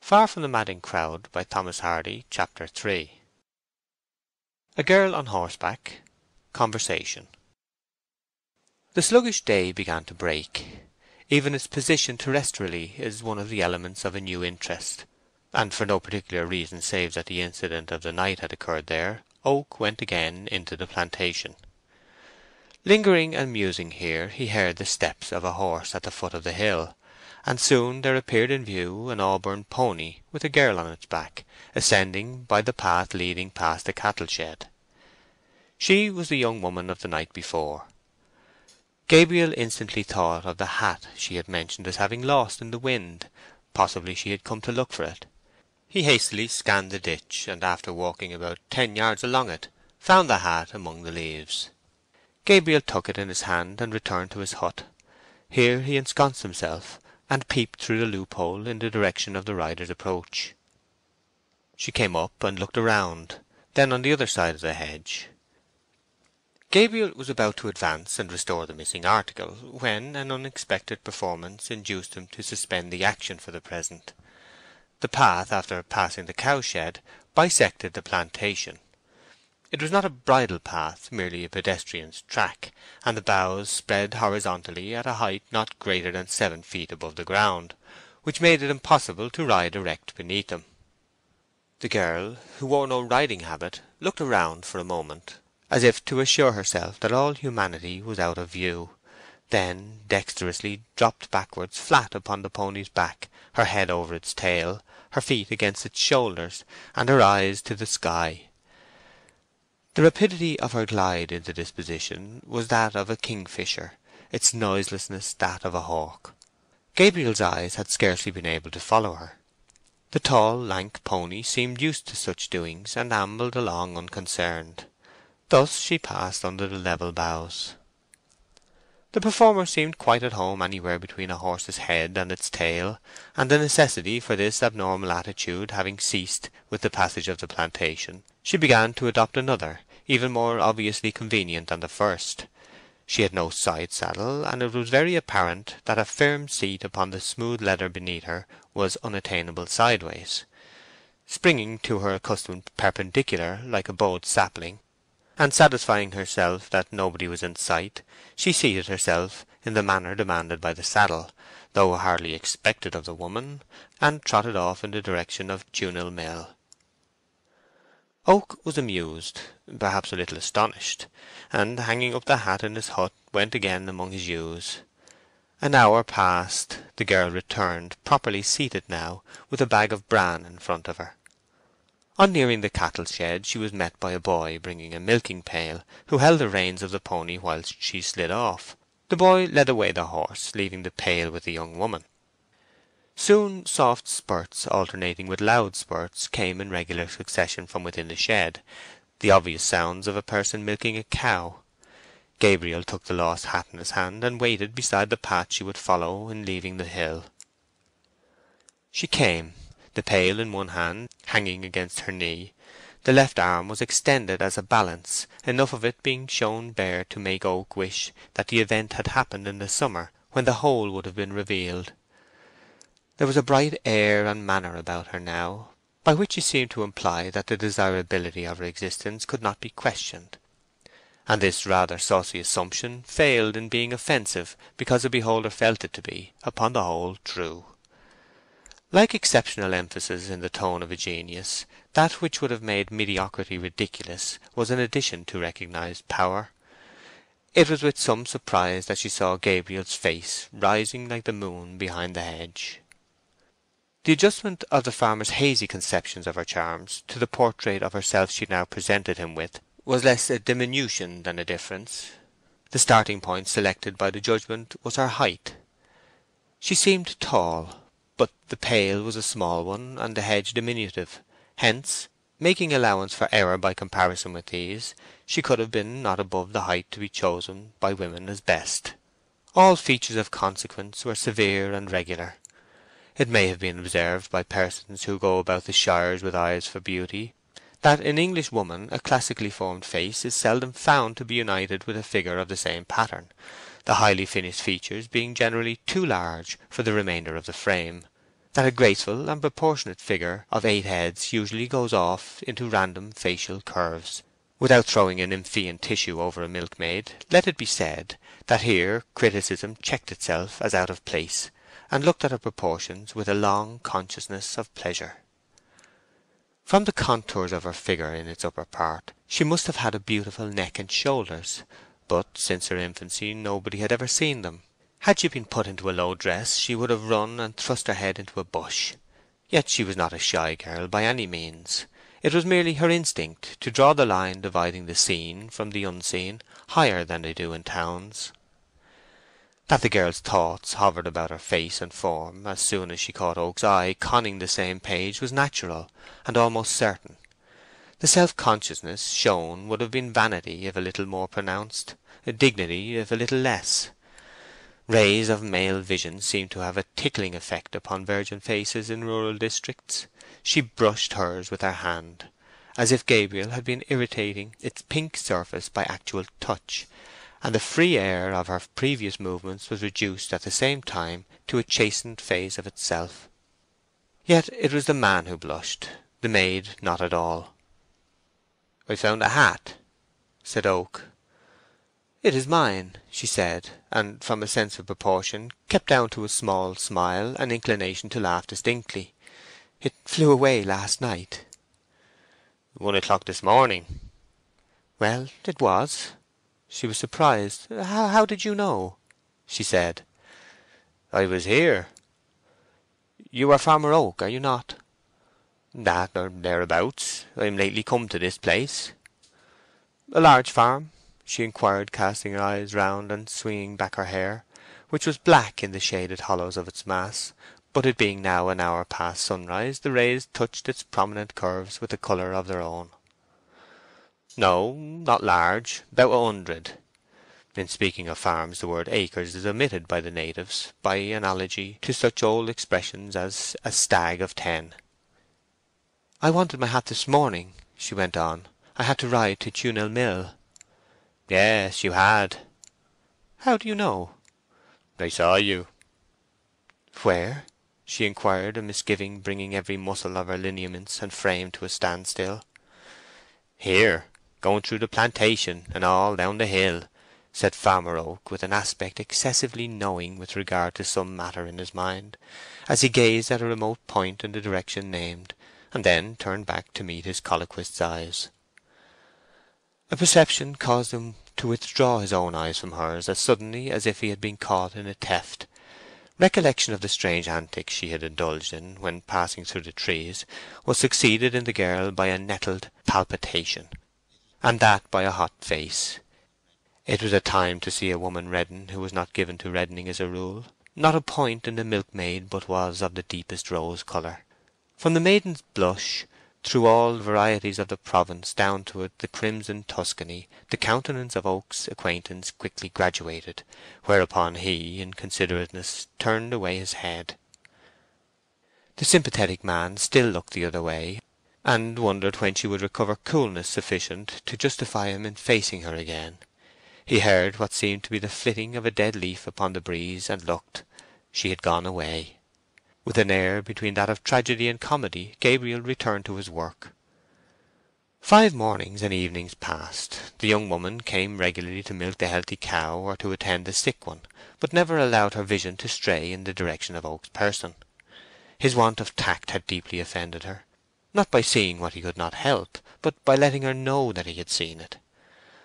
Far from the Madding Crowd by Thomas Hardy, Chapter 3. A girl on horseback. Conversation. The sluggish day began to break. Even its position terrestrially is one of the elements of a new interest, and for no particular reason save that the incident of the night had occurred there, Oak went again into the plantation. Lingering and musing here, he heard the steps of a horse at the foot of the hill, and soon there appeared in view an auburn pony with a girl on its back, ascending by the path leading past the cattle shed. She was the young woman of the night before. Gabriel instantly thought of the hat she had mentioned as having lost in the wind. Possibly she had come to look for it. He hastily scanned the ditch, and after walking about 10 yards along it, found the hat among the leaves. Gabriel took it in his hand and returned to his hut. Here he ensconced himself, and peeped through the loophole in the direction of the rider's approach. She came up and looked around, then on the other side of the hedge. Gabriel was about to advance and restore the missing article, when an unexpected performance induced him to suspend the action for the present. The path, after passing the cowshed, bisected the plantation. It was not a bridle path, merely a pedestrian's track, and the boughs spread horizontally at a height not greater than 7 feet above the ground, which made it impossible to ride erect beneath them. The girl, who wore no riding habit, looked around for a moment, as if to assure herself that all humanity was out of view, then dexterously dropped backwards flat upon the pony's back, her head over its tail, her feet against its shoulders, and her eyes to the sky. The rapidity of her glide into this position was that of a kingfisher, its noiselessness that of a hawk. Gabriel's eyes had scarcely been able to follow her. The tall, lank pony seemed used to such doings, and ambled along unconcerned. Thus she passed under the level boughs. The performer seemed quite at home anywhere between a horse's head and its tail, and the necessity for this abnormal attitude having ceased with the passage of the plantation, she began to adopt another, even more obviously convenient than the first. She had no side saddle, and it was very apparent that a firm seat upon the smooth leather beneath her was unattainable sideways. Springing to her accustomed perpendicular like a bowed sapling, and satisfying herself that nobody was in sight, she seated herself in the manner demanded by the saddle, though hardly expected of the woman, and trotted off in the direction of Tunhill Mill. Oak was amused, perhaps a little astonished, and hanging up the hat in his hut, went again among his ewes. An hour passed. The girl returned, properly seated now, with a bag of bran in front of her. On nearing the cattle shed she was met by a boy bringing a milking pail, who held the reins of the pony whilst she slid off. The boy led away the horse, leaving the pail with the young woman. Soon soft spurts alternating with loud spurts came in regular succession from within the shed, the obvious sounds of a person milking a cow. Gabriel took the lost hat in his hand and waited beside the path she would follow in leaving the hill. She came, the pail in one hand, hanging against her knee. The left arm was extended as a balance, enough of it being shown bare to make Oak wish that the event had happened in the summer, when the whole would have been revealed. There was a bright air and manner about her now, by which she seemed to imply that the desirability of her existence could not be questioned, and this rather saucy assumption failed in being offensive because the beholder felt it to be, upon the whole, true. Like exceptional emphasis in the tone of a genius, that which would have made mediocrity ridiculous was an addition to recognized power. It was with some surprise that she saw Gabriel's face rising like the moon behind the hedge. The adjustment of the farmer's hazy conceptions of her charms to the portrait of herself she now presented him with was less a diminution than a difference. The starting point selected by the judgment was her height. She seemed tall, but the pail was a small one and the hedge diminutive. Hence, making allowance for error by comparison with these, she could have been not above the height to be chosen by women as best. All features of consequence were severe and regular. It may have been observed by persons who go about the shires with eyes for beauty, that in English woman a classically formed face is seldom found to be united with a figure of the same pattern, the highly finished features being generally too large for the remainder of the frame. that a graceful and proportionate figure of 8 heads usually goes off into random facial curves. Without throwing an Emphaean tissue over a milkmaid, let it be said that here criticism checked itself as out of place, and looked at her proportions with a long consciousness of pleasure. From the contours of her figure in its upper part, she must have had a beautiful neck and shoulders, but since her infancy nobody had ever seen them. Had she been put into a low dress she would have run and thrust her head into a bush. Yet she was not a shy girl by any means. It was merely her instinct to draw the line dividing the seen from the unseen higher than they do in towns. That the girl's thoughts hovered about her face and form as soon as she caught Oak's eye conning the same page was natural and almost certain. The self-consciousness shown would have been vanity if a little more pronounced, dignity if a little less. Rays of male vision seem to have a tickling effect upon virgin faces in rural districts. She brushed hers with her hand, as if Gabriel had been irritating its pink surface by actual touch, and the free air of her previous movements was reduced at the same time to a chastened phase of itself. Yet it was the man who blushed, the maid not at all. "I found a hat," said Oak. "It is mine," she said, and from a sense of proportion kept down to a small smile an inclination to laugh distinctly. "It flew away last night." 1 o'clock this morning." "Well, it was." She was surprised. How did you know?" she said. "I was here." "You are Farmer Oak, are you not?" "That or thereabouts. I am lately come to this place." "A large farm?" she inquired, casting her eyes round and swinging back her hair, which was black in the shaded hollows of its mass, but it being now an hour past sunrise, the rays touched its prominent curves with the colour of their own. "No, not large. About 100. In speaking of farms the word acres is omitted by the natives, by analogy to such old expressions as a stag of 10. "I wanted my hat this morning," she went on. "I had to ride to Cornhill Mill." "Yes, you had." "How do you know?" "I saw you." "Where?" she inquired, a misgiving bringing every muscle of her lineaments and frame to a standstill. "Here, going through the plantation and all down the hill," said Farmer Oak, with an aspect excessively knowing with regard to some matter in his mind, as he gazed at a remote point in the direction named, and then turned back to meet his colloquist's eyes. A perception caused him to withdraw his own eyes from hers as suddenly as if he had been caught in a theft. Recollection of the strange antics she had indulged in when passing through the trees was succeeded in the girl by a nettled palpitation, and that by a hot face. It was a time to see a woman redden who was not given to reddening as a rule. Not a point in the milkmaid but was of the deepest rose colour. From the maiden's blush, through all varieties of the province down to it the crimson Tuscany, the countenance of Oak's acquaintance quickly graduated, whereupon he, in considerateness, turned away his head. The sympathetic man still looked the other way, and wondered when she would recover coolness sufficient to justify him in facing her again. He heard what seemed to be the flitting of a dead leaf upon the breeze, and looked. She had gone away. With an air between that of tragedy and comedy, Gabriel returned to his work. 5 mornings and evenings passed. The young woman came regularly to milk the healthy cow or to attend the sick one, but never allowed her vision to stray in the direction of Oak's person. His want of tact had deeply offended her, not by seeing what he could not help, but by letting her know that he had seen it.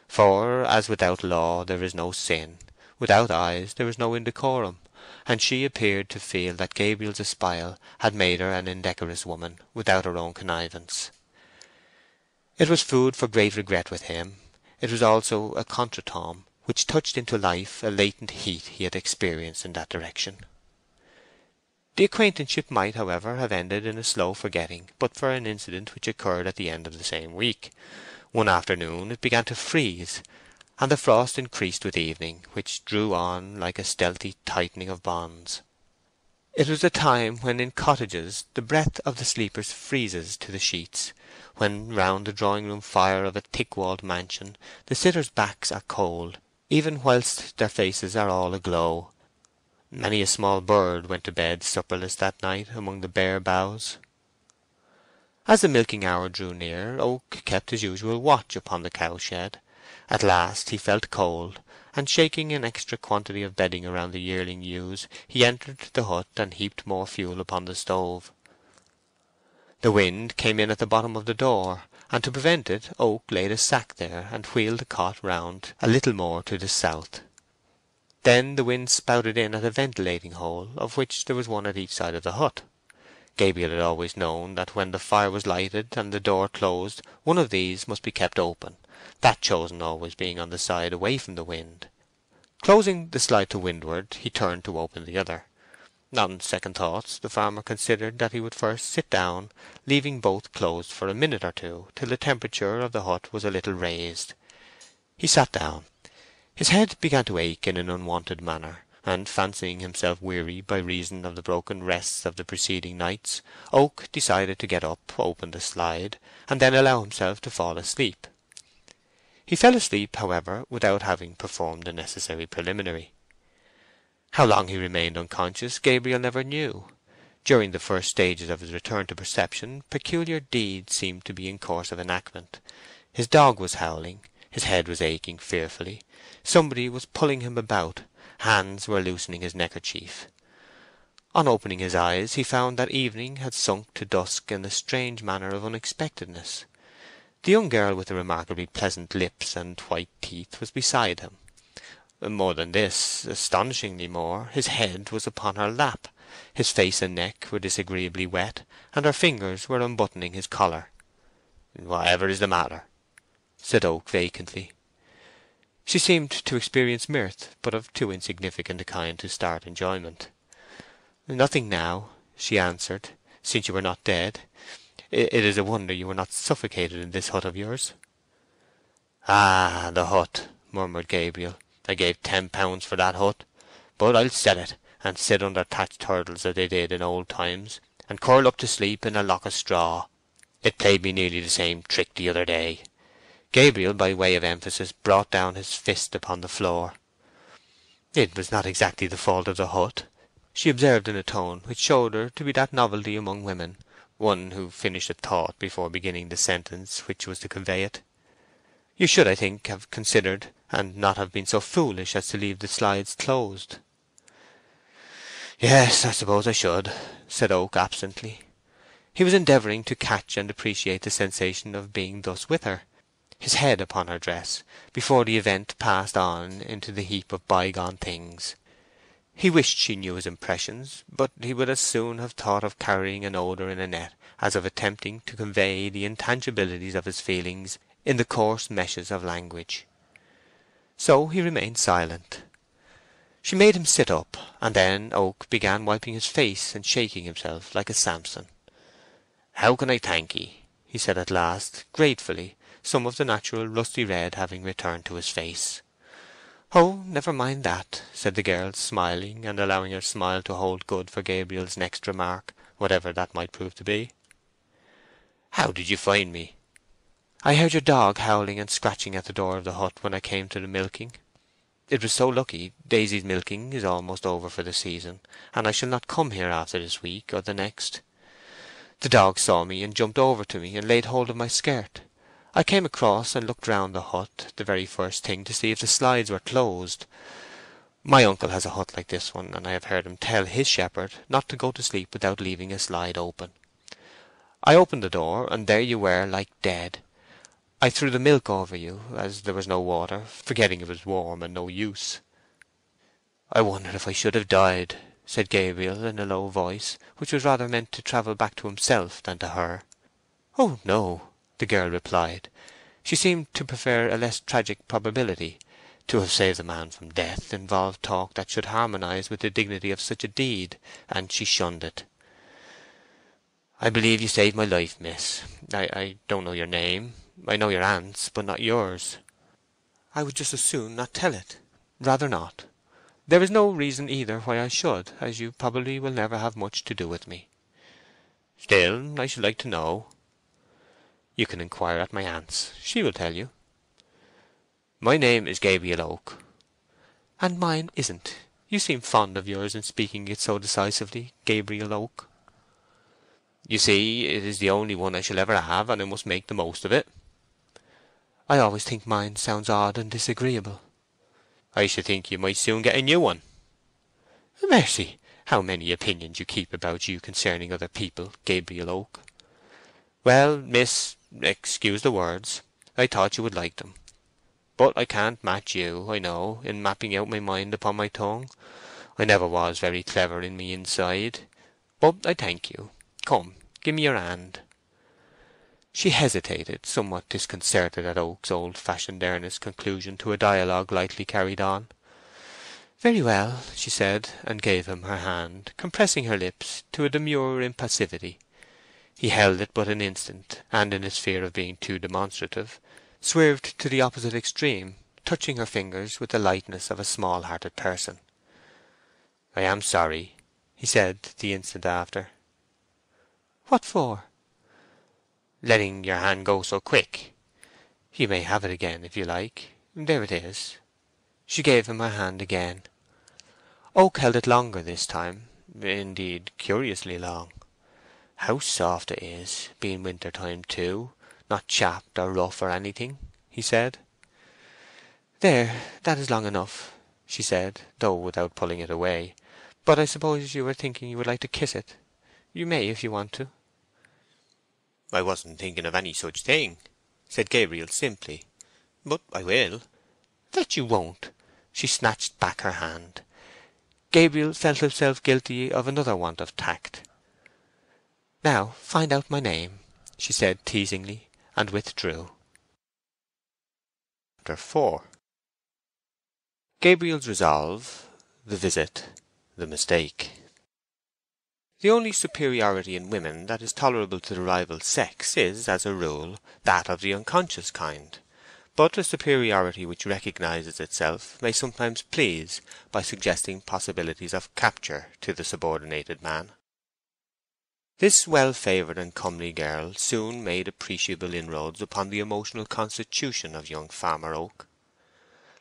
For, as without law there is no sin, without eyes there is no indecorum, and she appeared to feel that Gabriel's espial had made her an indecorous woman without her own connivance. It was food for great regret with him. It was also a contretemps which touched into life a latent heat he had experienced in that direction. The acquaintanceship might, however, have ended in a slow forgetting but for an incident which occurred at the end of the same week. One afternoon it began to freeze, and the frost increased with evening, which drew on like a stealthy tightening of bonds. It was a time when in cottages the breath of the sleepers freezes to the sheets, when round the drawing-room fire of a thick-walled mansion the sitters' backs are cold, even whilst their faces are all aglow. Many a small bird went to bed supperless that night among the bare boughs. As the milking hour drew near, Oak kept his usual watch upon the cowshed. At last he felt cold, and shaking an extra quantity of bedding around the yearling ewes, he entered the hut and heaped more fuel upon the stove. The wind came in at the bottom of the door, and to prevent it Oak laid a sack there and wheeled the cot round a little more to the south. Then the wind spouted in at a ventilating hole, of which there was one at each side of the hut. Gabriel had always known that when the fire was lighted and the door closed, one of these must be kept open, that chosen always being on the side away from the wind. Closing the slide to windward, he turned to open the other. On second thoughts, the farmer considered that he would first sit down, leaving both closed for a minute or two, till the temperature of the hut was a little raised. He sat down. His head began to ache in an unwonted manner, and fancying himself weary by reason of the broken rests of the preceding nights, Oak decided to get up, open the slide, and then allow himself to fall asleep. He fell asleep, however, without having performed the necessary preliminary. How long he remained unconscious Gabriel never knew. During the first stages of his return to perception, peculiar deeds seemed to be in course of enactment. His dog was howling, his head was aching fearfully, somebody was pulling him about, hands were loosening his neckerchief. On opening his eyes he found that evening had sunk to dusk in a strange manner of unexpectedness. The young girl with the remarkably pleasant lips and white teeth was beside him. More than this, astonishingly more, his head was upon her lap, his face and neck were disagreeably wet, and her fingers were unbuttoning his collar. "Whatever is the matter?" said Oak vacantly. She seemed to experience mirth, but of too insignificant a kind to start enjoyment. "Nothing now," she answered, "since you were not dead. It is a wonder you were not suffocated in this hut of yours." "Ah, the hut," murmured Gabriel. "I gave £10 for that hut. But I'll sell it, and sit under thatched hurdles as they did in old times, and curl up to sleep in a lock of straw. It played me nearly the same trick the other day." Gabriel, by way of emphasis, brought down his fist upon the floor. "It was not exactly the fault of the hut," she observed in a tone which showed her to be that novelty among women, one who finished a thought before beginning the sentence which was to convey it. "You should, I think, have considered, and not have been so foolish as to leave the slides closed." "Yes, I suppose I should," said Oak absently. He was endeavouring to catch and appreciate the sensation of being thus with her, his head upon her dress, before the event passed on into the heap of bygone things. He wished she knew his impressions, but he would as soon have thought of carrying an odour in a net as of attempting to convey the intangibilities of his feelings in the coarse meshes of language. So he remained silent. She made him sit up, and then Oak began wiping his face and shaking himself like a Samson. "How can I thank ye?" he said at last, gratefully, some of the natural rusty red having returned to his face. "Oh, never mind that," said the girl, smiling, and allowing her smile to hold good for Gabriel's next remark, whatever that might prove to be. "How did you find me?" "I heard your dog howling and scratching at the door of the hut when I came to the milking. It was so lucky. Daisy's milking is almost over for the season, and I shall not come here after this week or the next. The dog saw me and jumped over to me and laid hold of my skirt. I came across and looked round the hut the very first thing to see if the slides were closed. My uncle has a hut like this one, and I have heard him tell his shepherd not to go to sleep without leaving a slide open. I opened the door, and there you were, like dead. I threw the milk over you, as there was no water, forgetting it was warm and no use." "I wonder if I should have died," said Gabriel in a low voice, which was rather meant to travel back to himself than to her. "Oh, no," the girl replied. She seemed to prefer a less tragic probability. To have saved the man from death involved talk that should harmonize with the dignity of such a deed, and she shunned it. "I believe you saved my life, miss. I don't know your name. I know your aunt's, but not yours." "I would just as soon not tell it. Rather not. There is no reason either why I should, as you probably will never have much to do with me." "Still, I should like to know." "You can inquire at my aunt's. She will tell you." "My name is Gabriel Oak." "And mine isn't. You seem fond of yours in speaking it so decisively, Gabriel Oak." "You see, it is the only one I shall ever have, and I must make the most of it." "I always think mine sounds odd and disagreeable." "I should think you might soon get a new one." "Mercy, how many opinions you keep about you concerning other people, Gabriel Oak." "Well, miss, excuse the words. I thought you would like them. But I can't match you, I know, in mapping out my mind upon my tongue. I never was very clever in me inside. But I thank you. Come, give me your hand." She hesitated, somewhat disconcerted at Oak's old-fashioned earnest conclusion to a dialogue lightly carried on. "Very well," she said, and gave him her hand, compressing her lips to a demure impassivity. He held it but an instant, and in his fear of being too demonstrative, swerved to the opposite extreme, touching her fingers with the lightness of a small-hearted person. "I am sorry," he said the instant after. "What for?" "Letting your hand go so quick." "You may have it again if you like. There it is." She gave him her hand again. Oak held it longer this time, indeed curiously long. "How soft it is, being winter time too, not chapped or rough or anything," he said. "There, that is long enough," she said, though without pulling it away. "But I suppose you were thinking you would like to kiss it. You may if you want to." "I wasn't thinking of any such thing," said Gabriel simply. "But I will." "That you won't." She snatched back her hand. Gabriel felt himself guilty of another want of tact. "Now find out my name," she said teasingly, and withdrew. Chapter 4. Gabriel's resolve, the visit, the mistake. The only superiority in women that is tolerable to the rival sex is, as a rule, that of the unconscious kind, but a superiority which recognizes itself may sometimes please by suggesting possibilities of capture to the subordinated man. This well-favoured and comely girl soon made appreciable inroads upon the emotional constitution of young Farmer Oak.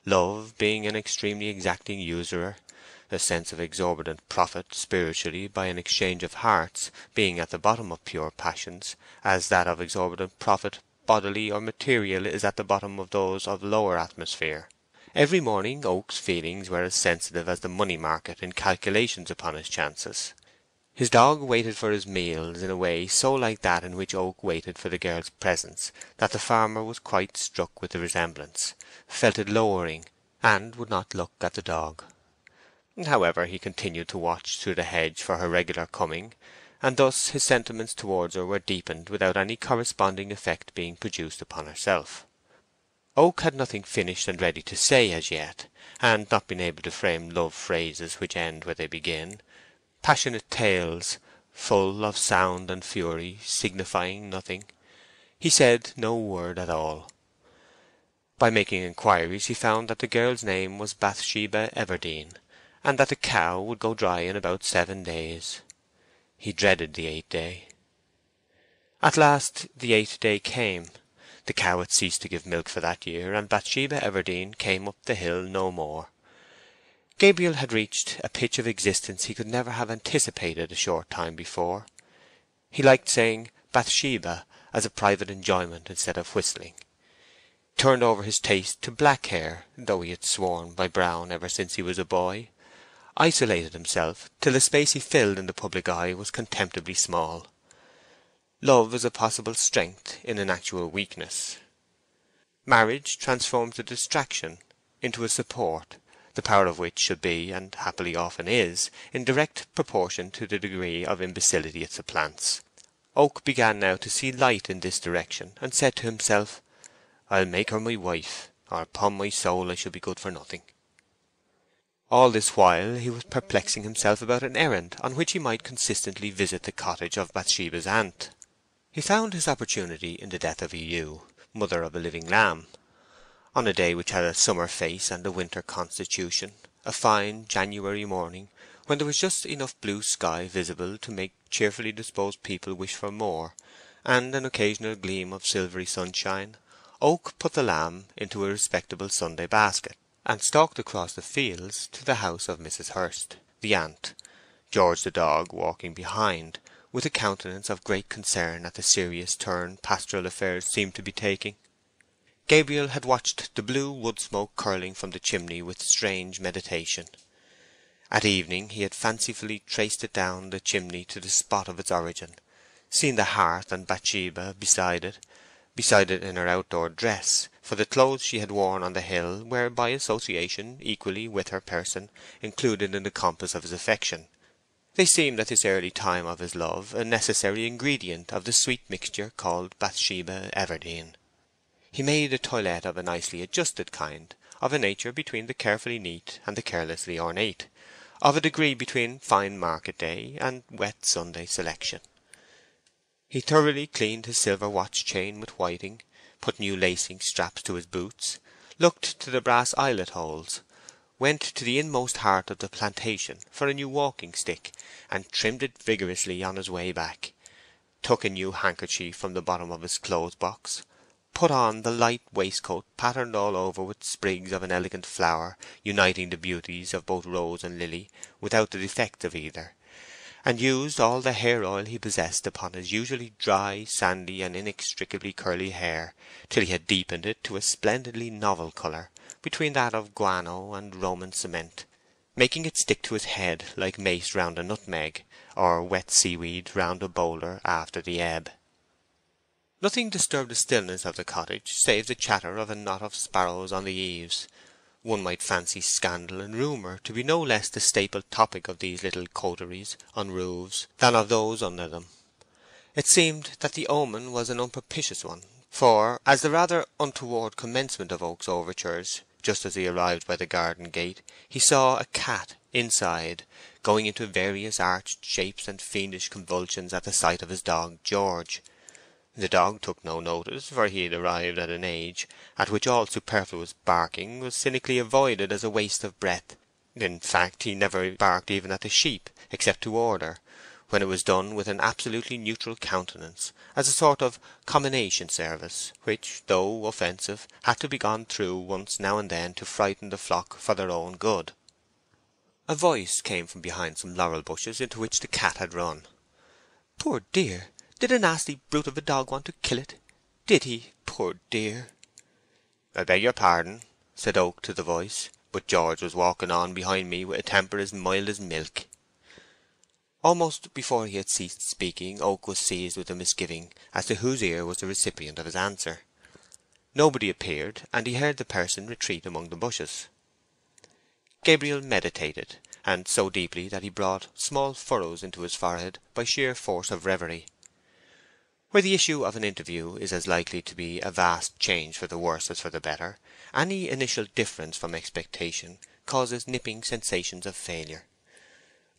Love being an extremely exacting usurer, a sense of exorbitant profit spiritually by an exchange of hearts being at the bottom of pure passions, as that of exorbitant profit bodily or material is at the bottom of those of lower atmosphere. Every morning Oak's feelings were as sensitive as the money market in calculations upon his chances. His dog waited for his meals in a way so like that in which Oak waited for the girl's presence that the farmer was quite struck with the resemblance, felt it lowering, and would not look at the dog. However, he continued to watch through the hedge for her regular coming, and thus his sentiments towards her were deepened without any corresponding effect being produced upon herself. Oak had nothing finished and ready to say as yet, and not been able to frame love phrases which end where they begin, passionate tales, full of sound and fury, signifying nothing. He said no word at all. By making inquiries he found that the girl's name was Bathsheba Everdene, and that the cow would go dry in about 7 days. He dreaded the 8th day. At last the 8th day came. The cow had ceased to give milk for that year, and Bathsheba Everdene came up the hill no more. Gabriel had reached a pitch of existence he could never have anticipated a short time before. He liked saying Bathsheba as a private enjoyment instead of whistling. Turned over his taste to black hair, though he had sworn by brown ever since he was a boy. Isolated himself till the space he filled in the public eye was contemptibly small. Love is a possible strength in an actual weakness. Marriage transforms a distraction into a support, the power of which should be, and happily often is, in direct proportion to the degree of imbecility it supplants. Oak began now to see light in this direction, and said to himself, "I'll make her my wife, or upon my soul I shall be good for nothing." All this while he was perplexing himself about an errand on which he might consistently visit the cottage of Bathsheba's aunt. He found his opportunity in the death of a ewe, mother of a living lamb. On a day which had a summer face and a winter constitution, a fine January morning, when there was just enough blue sky visible to make cheerfully disposed people wish for more, and an occasional gleam of silvery sunshine, Oak put the lamb into a respectable Sunday basket, and stalked across the fields to the house of Mrs. Hurst, the aunt, George the dog walking behind, with a countenance of great concern at the serious turn pastoral affairs seemed to be taking. Gabriel had watched the blue wood smoke curling from the chimney with strange meditation. At evening he had fancifully traced it down the chimney to the spot of its origin, seen the hearth and Bathsheba beside it in her outdoor dress, for the clothes she had worn on the hill were by association equally with her person included in the compass of his affection. They seemed at this early time of his love a necessary ingredient of the sweet mixture called Bathsheba Everdene. He made a toilette of a nicely adjusted kind, of a nature between the carefully neat and the carelessly ornate, of a degree between fine market day and wet Sunday selection. He thoroughly cleaned his silver watch chain with whiting, put new lacing straps to his boots, looked to the brass eyelet holes, went to the inmost heart of the plantation for a new walking stick, and trimmed it vigorously on his way back, took a new handkerchief from the bottom of his clothes-box, put on the light waistcoat patterned all over with sprigs of an elegant flower uniting the beauties of both rose and lily without the defects of either, and used all the hair oil he possessed upon his usually dry, sandy, and inextricably curly hair, till he had deepened it to a splendidly novel colour between that of guano and Roman cement, making it stick to his head like mace round a nutmeg, or wet seaweed round a boulder after the ebb. Nothing disturbed the stillness of the cottage save the chatter of a knot of sparrows on the eaves. One might fancy scandal and rumour to be no less the staple topic of these little coteries on roofs than of those under them. It seemed that the omen was an unpropitious one, for, as the rather untoward commencement of Oak's overtures, just as he arrived by the garden gate, he saw a cat inside, going into various arched shapes and fiendish convulsions at the sight of his dog George. The dog took no notice, for he had arrived at an age at which all superfluous barking was cynically avoided as a waste of breath. In fact, he never barked even at the sheep, except to order, when it was done with an absolutely neutral countenance, as a sort of commination service, which, though offensive, had to be gone through once now and then to frighten the flock for their own good. A voice came from behind some laurel bushes into which the cat had run. "Poor dear! Did a nasty brute of a dog want to kill it? Did he? Poor dear!" "I beg your pardon," said Oak to the voice, "but George was walking on behind me with a temper as mild as milk." Almost before he had ceased speaking, Oak was seized with a misgiving as to whose ear was the recipient of his answer. Nobody appeared, and he heard the person retreat among the bushes. Gabriel meditated, and so deeply that he brought small furrows into his forehead by sheer force of reverie. Where the issue of an interview is as likely to be a vast change for the worse as for the better, any initial difference from expectation causes nipping sensations of failure.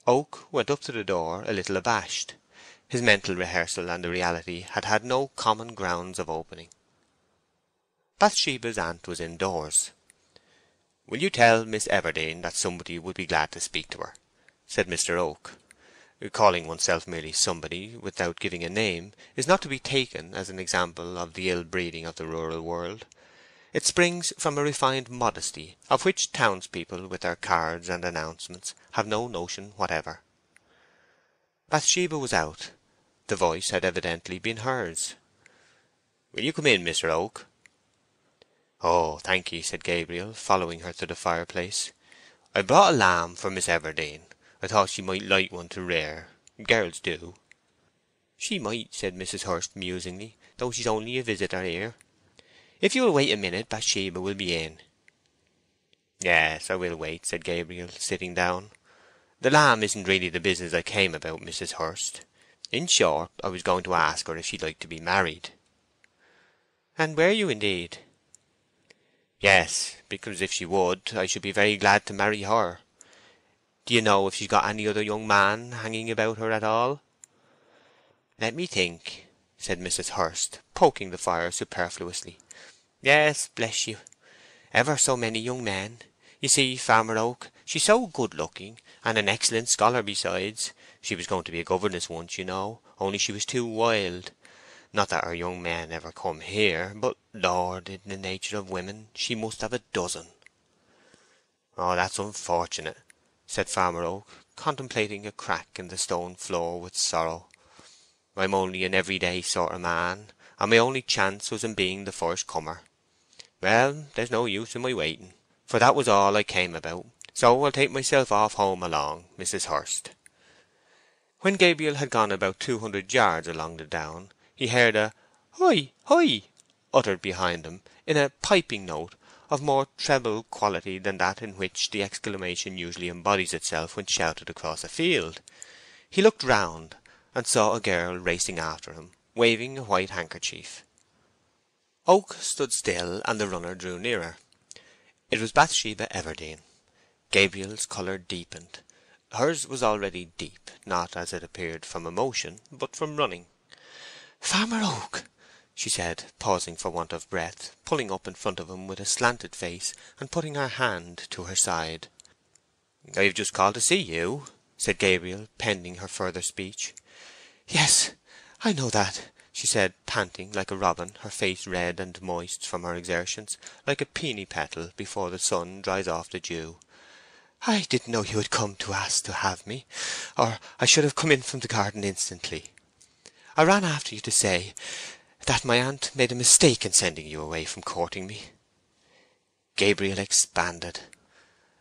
Oak went up to the door a little abashed. His mental rehearsal and the reality had had no common grounds of opening. Bathsheba's aunt was indoors. "Will you tell Miss Everdene that somebody would be glad to speak to her?" said Mr. Oak. Calling oneself merely somebody, without giving a name, is not to be taken as an example of the ill-breeding of the rural world. It springs from a refined modesty, of which townspeople with their cards and announcements have no notion whatever. Bathsheba was out. The voice had evidently been hers. "Will you come in, Mr. Oak?" "Oh, thank ye," said Gabriel, following her to the fireplace. "I brought a lamb for Miss Everdene. I thought she might like one to rear. Girls do." "She might," said Mrs. Hurst musingly, "though she's only a visitor here. If you will wait a minute, Bathsheba will be in." "Yes, I will wait," said Gabriel, sitting down. "The lamb isn't really the business I came about, Mrs. Hurst. In short, I was going to ask her if she'd like to be married." "And were you indeed?" "Yes, because if she would, I should be very glad to marry her. Do you know if she's got any other young man hanging about her at all?" "Let me think," said Mrs. Hurst, poking the fire superfluously. "Yes, bless you, ever so many young men. You see, Farmer Oak, she's so good-looking, and an excellent scholar besides. She was going to be a governess once, you know, only she was too wild. Not that her young men ever come here, but, Lord, in the nature of women, she must have a dozen." "Oh, that's unfortunate," said Farmer Oak, contemplating a crack in the stone floor with sorrow. "I'm only an everyday sort of man, and my only chance was in being the first comer. Well, there's no use in my waiting, for that was all I came about, so I'll take myself off home along, Mrs. Hurst." When Gabriel had gone about 200 yards along the down, he heard a "Hi, hi!" uttered behind him in a piping note of more treble quality than that in which the exclamation usually embodies itself when shouted across a field. He looked round and saw a girl racing after him, waving a white handkerchief. Oak stood still, and the runner drew nearer. It was Bathsheba Everdene. Gabriel's colour deepened. Hers was already deep, not, as it appeared, from emotion, but from running. "Farmer Oak," she said, pausing for want of breath, pulling up in front of him with a slanted face, and putting her hand to her side. "I have just called to see you," said Gabriel, pending her further speech. "Yes, I know that," she said, panting like a robin, her face red and moist from her exertions, like a peony petal before the sun dries off the dew. "I didn't know you had come to ask to have me, or I should have come in from the garden instantly. I ran after you to say that my aunt made a mistake in sending you away from courting me." Gabriel expanded.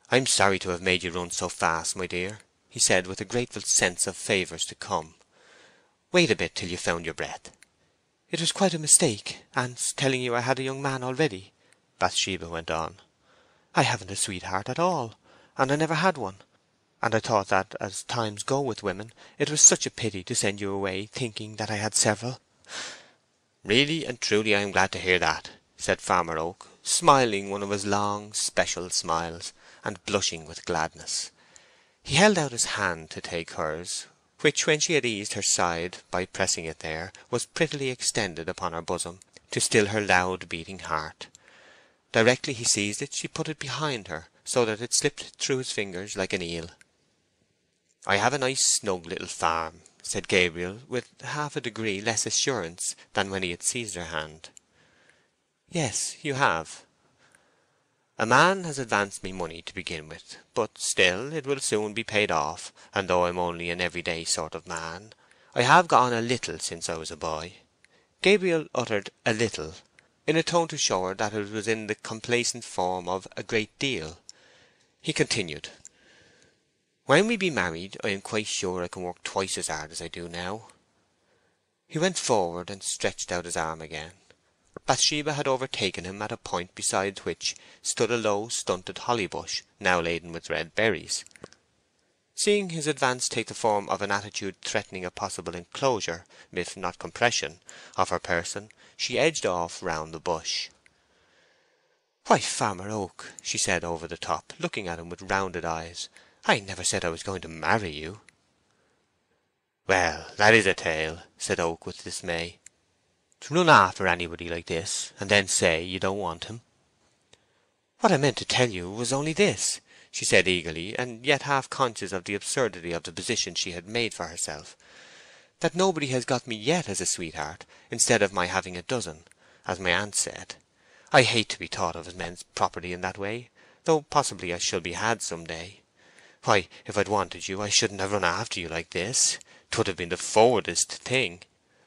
"I'm sorry to have made you run so fast, my dear," he said, with a grateful sense of favours to come. "Wait a bit till you found your breath." "It was quite a mistake, Aunt's telling you I had a young man already," Bathsheba went on. "I haven't a sweetheart at all, and I never had one. And I thought that, as times go with women, it was such a pity to send you away thinking that I had several." "Really and truly I am glad to hear that," said Farmer Oak, smiling one of his long, special smiles, and blushing with gladness. He held out his hand to take hers, which, when she had eased her side by pressing it there, was prettily extended upon her bosom to still her loud beating heart. Directly he seized it, she put it behind her, so that it slipped through his fingers like an eel. "I have a nice snug little farm," said Gabriel, with half a degree less assurance than when he had seized her hand. "Yes, you have." "A man has advanced me money to begin with, but still it will soon be paid off, and though I'm only an everyday sort of man, I have got on a little since I was a boy." Gabriel uttered "a little" in a tone to show her that it was in the complacent form of "a great deal." He continued, "When we be married I am quite sure I can work twice as hard as I do now." He went forward and stretched out his arm again. Bathsheba had overtaken him at a point beside which stood a low stunted holly bush, now laden with red berries. Seeing his advance take the form of an attitude threatening a possible enclosure, if not compression, of her person, she edged off round the bush. "Why, Farmer Oak," she said over the top, looking at him with rounded eyes, "I never said I was going to marry you." "Well, that is a tale," said Oak with dismay. "To run after anybody like this, and then say you don't want him." "What I meant to tell you was only this," she said eagerly, and yet half conscious of the absurdity of the position she had made for herself, "that nobody has got me yet as a sweetheart, instead of my having a dozen, as my aunt said. I hate to be thought of as men's property in that way, though possibly I shall be had some day. Why, if I'd wanted you, I shouldn't have run after you like this. 'Twould have been the forwardest thing.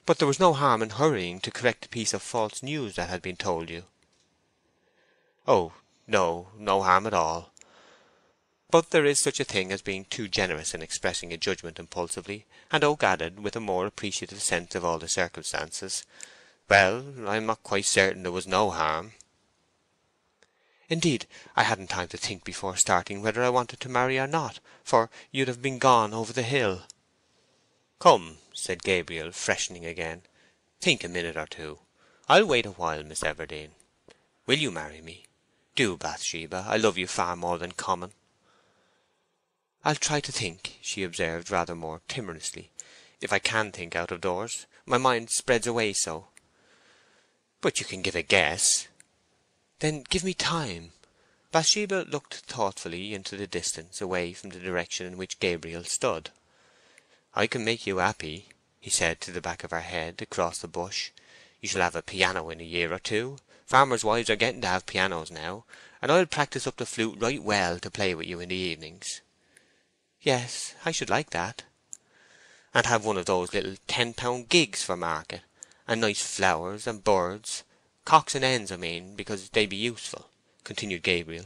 But there was no harm in hurrying to correct a piece of false news that had been told you." "Oh, no, no harm at all. But there is such a thing as being too generous in expressing a judgment impulsively," and Oak added, with a more appreciative sense of all the circumstances, "Well, I am not quite certain there was no harm." "Indeed, I hadn't time to think before starting whether I wanted to marry or not, for you'd have been gone over the hill." "Come," said Gabriel, freshening again, "think a minute or two. I'll wait a while, Miss Everdene. Will you marry me? Do, Bathsheba. I love you far more than common." "I'll try to think," she observed rather more timorously. "If I can think out of doors. My mind spreads away so." "But you can give a guess." "Then give me time." Bathsheba looked thoughtfully into the distance, away from the direction in which Gabriel stood. "I can make you happy," he said to the back of her head, across the bush. "You shall have a piano in a year or two. Farmers' wives are getting to have pianos now, and I'll practise up the flute right well to play with you in the evenings." "Yes, I should like that." "And have one of those little 10-pound gigs for market, and nice flowers and birds, cocks and hens, I mean, because they be useful," continued Gabriel,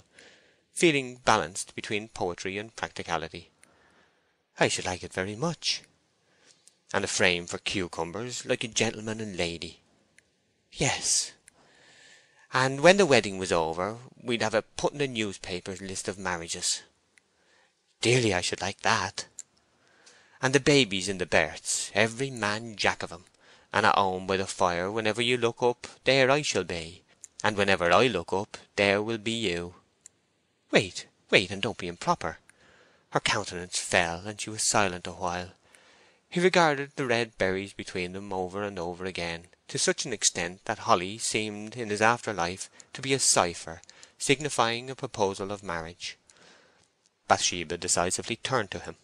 feeling balanced between poetry and practicality. "I should like it very much." "And a frame for cucumbers, like a gentleman and lady." "Yes." "And when the wedding was over, we'd have it put in the newspapers list of marriages." "Dearly, I should like that." "And the babies in the berths, every man jack of 'em, and at home by the fire, whenever you look up, there I shall be, and whenever I look up, there will be you." "Wait, wait, and don't be improper." Her countenance fell, and she was silent a while. He regarded the red berries between them over and over again, to such an extent that holly seemed in his after life to be a cipher signifying a proposal of marriage. Bathsheba decisively turned to him.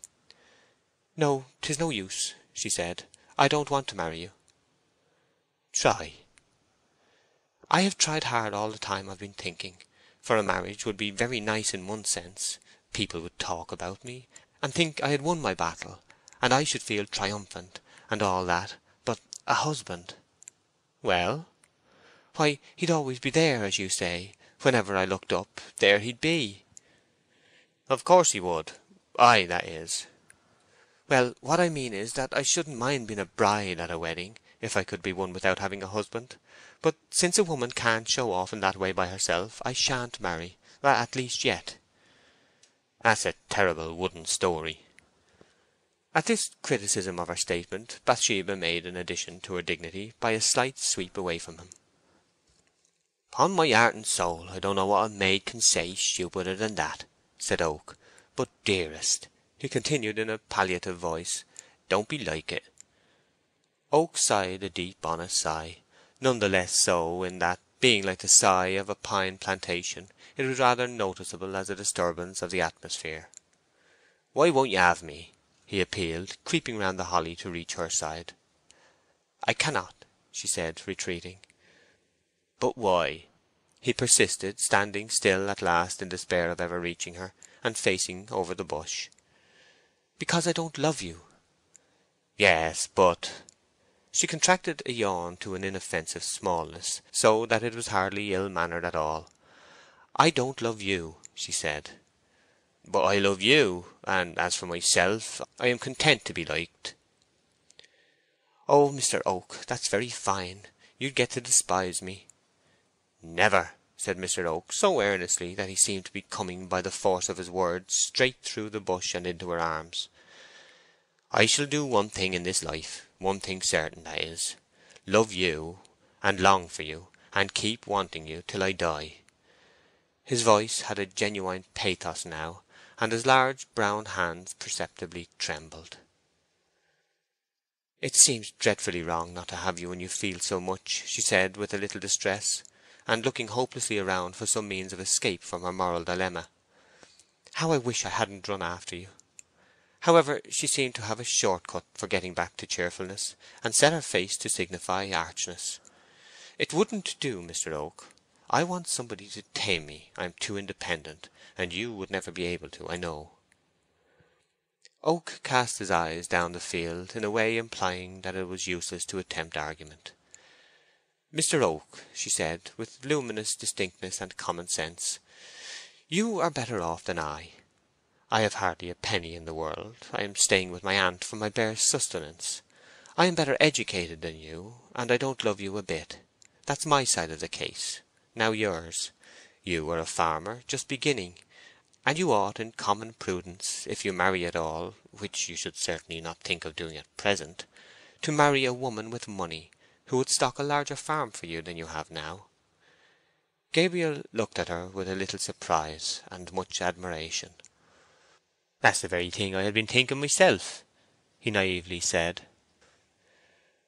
"No, 'tis no use," she said. "I don't want to marry you." "Try." "I have tried hard all the time I've been thinking, for a marriage would be very nice in one sense. People would talk about me, and think I had won my battle, and I should feel triumphant, and all that. But a husband—" "Well?" "Why, he'd always be there, as you say. Whenever I looked up, there he'd be." "Of course he would. I, that is." "Well, what I mean is that I shouldn't mind being a bride at a wedding, if I could be one without having a husband. But since a woman can't show off in that way by herself, I shan't marry, at least yet." "That's a terrible wooden story." At this criticism of her statement, Bathsheba made an addition to her dignity by a slight sweep away from him. "'Pon my heart and soul, I don't know what a maid can say stupider than that," said Oak. "But, dearest," he continued in a palliative voice, "don't be like it." Oak sighed a deep, honest sigh, none the less so in that, being like the sigh of a pine plantation, it was rather noticeable as a disturbance of the atmosphere. "Why won't you have me?" he appealed, creeping round the holly to reach her side. "I cannot," she said, retreating. "But why?" he persisted, standing still at last in despair of ever reaching her, and facing over the bush. "Because I don't love you." "Yes, but—" She contracted a yawn to an inoffensive smallness, so that it was hardly ill-mannered at all. "I don't love you," she said. "But I love you, and as for myself, I am content to be liked." "Oh, Mr. Oak, that's very fine. You'd get to despise me." "Never," said Mr. Oak, so earnestly that he seemed to be coming by the force of his words straight through the bush and into her arms. "I shall do one thing in this life, one thing certain, that is, love you, and long for you, and keep wanting you till I die." His voice had a genuine pathos now, and his large brown hands perceptibly trembled. "It seems dreadfully wrong not to have you when you feel so much," she said with a little distress, and looking hopelessly around for some means of escape from her moral dilemma. "How I wish I hadn't run after you!" However, she seemed to have a short cut for getting back to cheerfulness, and set her face to signify archness. "It wouldn't do, Mr. Oak. I want somebody to tame me. I am too independent, and you would never be able to, I know." Oak cast his eyes down the field in a way implying that it was useless to attempt argument. "Mr. Oak," she said, with luminous distinctness and common sense, "you are better off than I. I have hardly a penny in the world. I am staying with my aunt for my bare sustenance. I am better educated than you, and I don't love you a bit. That's my side of the case. Now yours. You are a farmer, just beginning, and you ought in common prudence, if you marry at all, which you should certainly not think of doing at present, to marry a woman with money, who would stock a larger farm for you than you have now." Gabriel looked at her with a little surprise and much admiration. "That's the very thing I had been thinking myself," he naively said.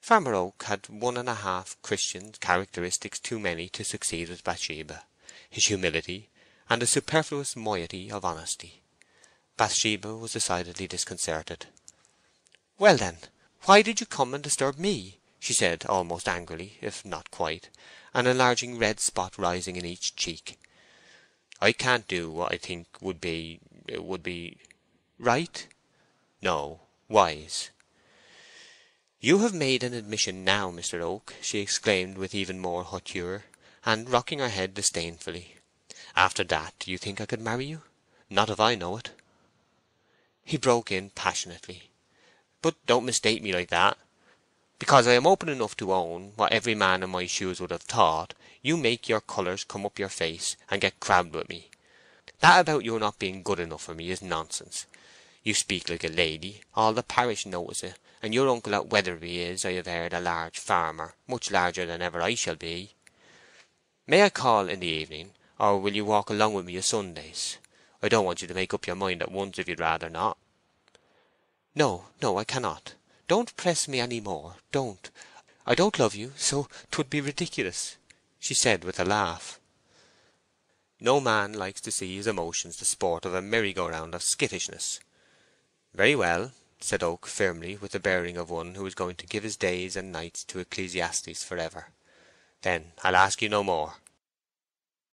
Farmer Oak had 1.5 Christian characteristics too many to succeed with Bathsheba: his humility, and the superfluous moiety of honesty. Bathsheba was decidedly disconcerted. "Well, then, why did you come and disturb me?" she said almost angrily, if not quite, an enlarging red spot rising in each cheek. "I can't do what I think would be right? No, wise." "You have made an admission now, Mr. Oak," she exclaimed with even more hauteur, and rocking her head disdainfully. "After that, do you think I could marry you? Not if I know it." He broke in passionately. "But don't mistake me like that. Because I am open enough to own what every man in my shoes would have thought, you make your colours come up your face and get crabbed with me. That about your not being good enough for me is nonsense. You speak like a lady, all the parish notice it, and your uncle at Weatherbury is, I have heard, a large farmer, much larger than ever I shall be. May I call in the evening, or will you walk along with me o' Sundays? I don't want you to make up your mind at once if you'd rather not." "No, no, I cannot. Don't press me any more, don't. I don't love you, so 'twould be ridiculous," she said with a laugh. No man likes to see his emotions the sport of a merry-go-round of skittishness. "Very well," said Oak firmly, with the bearing of one who is going to give his days and nights to Ecclesiastes for ever. "Then I'll ask you no more.